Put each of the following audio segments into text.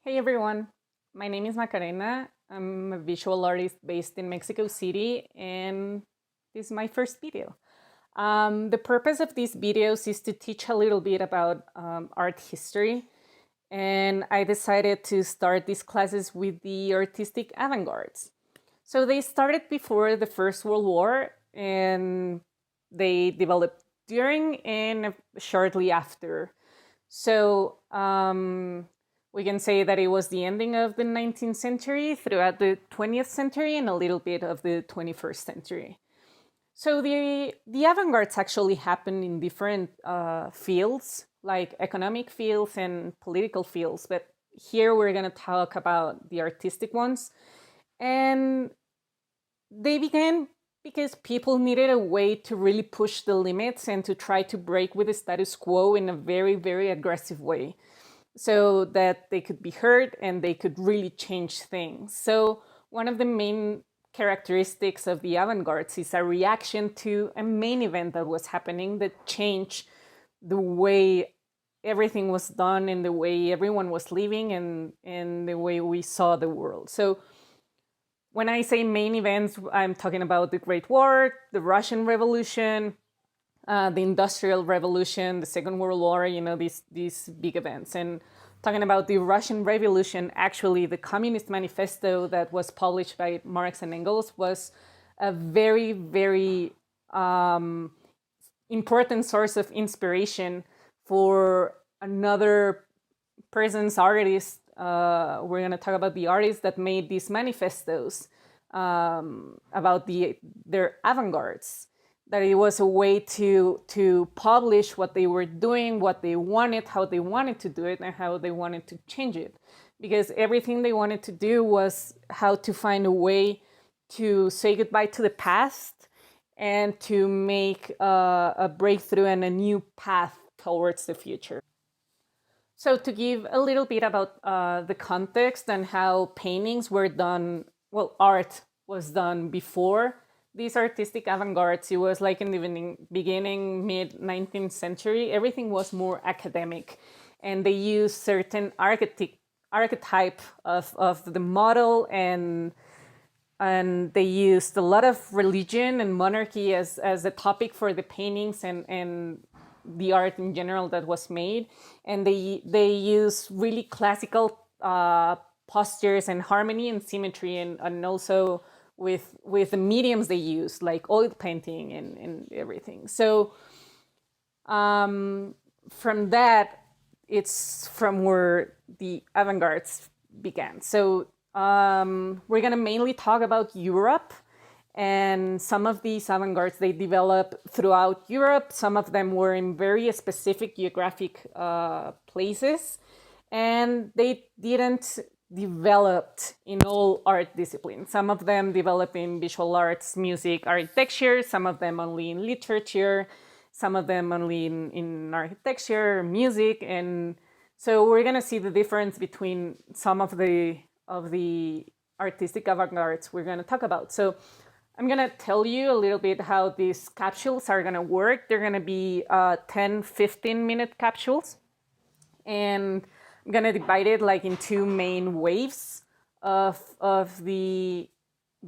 Hey everyone, my name is Macarena. I'm a visual artist based in Mexico City, and this is my first video. The purpose of these videos is to teach a little bit about art history, and I decided to start these classes with the artistic avant-gardes. So they started before the First World War, and they developed during and shortly after. So we can say that it was the ending of the 19th century throughout the 20th century and a little bit of the 21st century. So the avant-gardes actually happened in different fields, like economic fields and political fields. But here we're going to talk about the artistic ones. And they began because people needed a way to really push the limits and to try to break with the status quo in a very, very aggressive way so that they could be heard and they could really change things. So one of the main characteristics of the avant-gardes is a reaction to a main event that was happening that changed the way everything was done and the way everyone was living and the way we saw the world. So when I say main events, I'm talking about the Great War, the Russian Revolution, the Industrial Revolution, the Second World War, these big events. And talking about the Russian Revolution, actually, the Communist Manifesto that was published by Marx and Engels was a very, very important source of inspiration for another person's artist. We're going to talk about the artists that made these manifestos about their avant-gardes. That it was a way to publish what they were doing, what they wanted, how they wanted to do it, and how they wanted to change it. Because everything they wanted to do was how to find a way to say goodbye to the past and to make a breakthrough and a new path towards the future. So to give a little bit about the context and how paintings were done, well, art was done before these artistic avant-gardes, it was like in the beginning, mid-19th century, everything was more academic. And they used certain archetype of the model, and they used a lot of religion and monarchy as a topic for the paintings and the art in general that was made. And they use really classical postures and harmony and symmetry, and also with the mediums they use, like oil painting and everything. So from that, it's from where the avant-gardes began. So we're going to mainly talk about Europe. And some of these avant-gardes, they developed throughout Europe. Some of them were in very specific geographic places. And they didn't developed in all art disciplines. Some of them developed in visual arts, music, architecture, some of them only in literature, some of them only in architecture, music. And so we're going to see the difference between some of the artistic avant-gardes we're going to talk about. So I'm going to tell you a little bit how these capsules are going to work. They're going to be 10, 15-minute capsules. And I'm going to divide it like in two main waves of the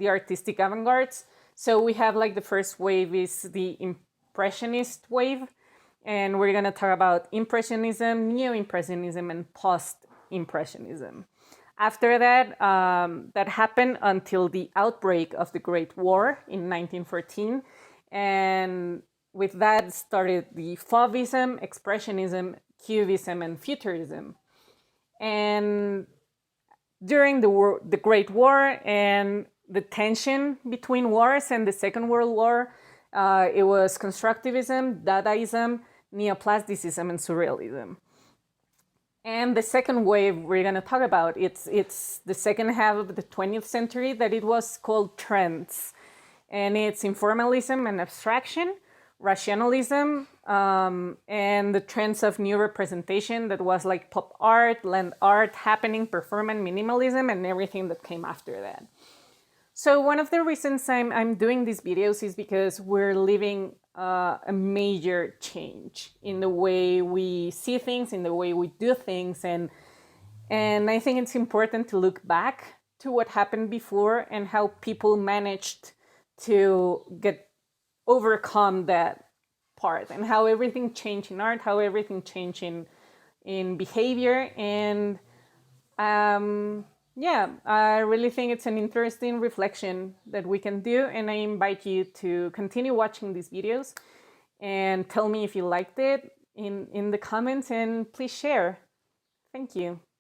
artistic avant-gardes. So we have like the first wave is the Impressionist wave. And we're going to talk about Impressionism, Neo-Impressionism, and Post-Impressionism. After that, that happened until the outbreak of the Great War in 1914. And with that started the Fauvism, Expressionism, Cubism, and Futurism. And during the Great War and the tension between wars and the Second World War, it was constructivism, Dadaism, neoplasticism, and surrealism. And the second wave we're going to talk about, it's the second half of the 20th century, that it was called trends. And it's informalism and abstraction, rationalism, and the trends of new representation that was like pop art, land art, happening, performance, minimalism, and everything that came after that. So one of the reasons I'm doing these videos is because we're living a major change in the way we see things, in the way we do things, and And I think it's important to look back to what happened before and how people managed to overcome that part, and how everything changed in art, how everything changed in behavior. And yeah, I really think it's an interesting reflection that we can do, and I invite you to continue watching these videos and tell me if you liked it in the comments, and please share. Thank you.